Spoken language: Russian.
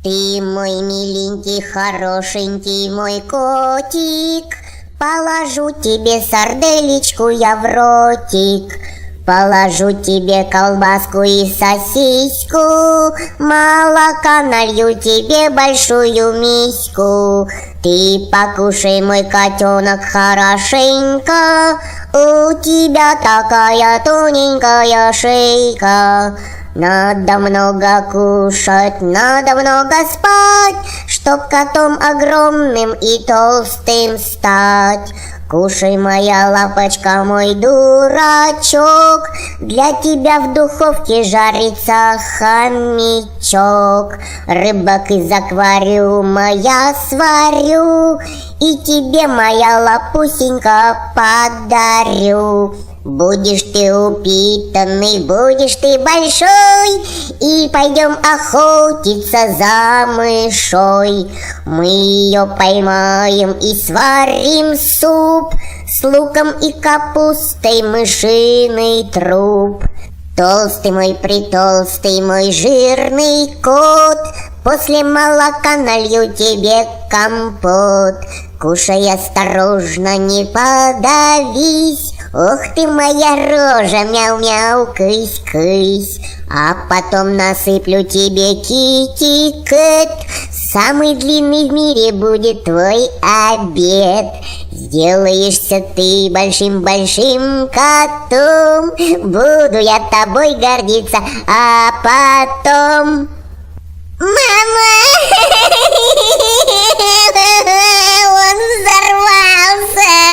Ты мой миленький, хорошенький мой котик, положу тебе сарделечку я в ротик, положу тебе колбаску и сосиску, молока налью тебе большую миську. Ты покушай, мой котенок, хорошенько, у тебя такая тоненькая шейка. Надо много кушать, надо много спать, чтоб котом огромным и толстым стать. Кушай, моя лапочка, мой дурачок, для тебя в духовке жарится хомячок. Рыбок из аквариума я сварю и тебе, моя лапусенька, подарю. Будешь ты упитанный, будешь ты большой, и пойдем охотиться за мышой. Мы ее поймаем и сварим суп с луком и капустой, мышиный труп. Толстый мой, притолстый мой жирный кот, после молока налью тебе компот. Кушай осторожно, не подавись, ох ты моя рожа, мяу-мяу, кысь-кысь. А потом насыплю тебе китикет, самый длинный в мире будет твой обед. Сделаешься ты большим-большим котом, буду я тобой гордиться, а потом... Мама! Он взорвался!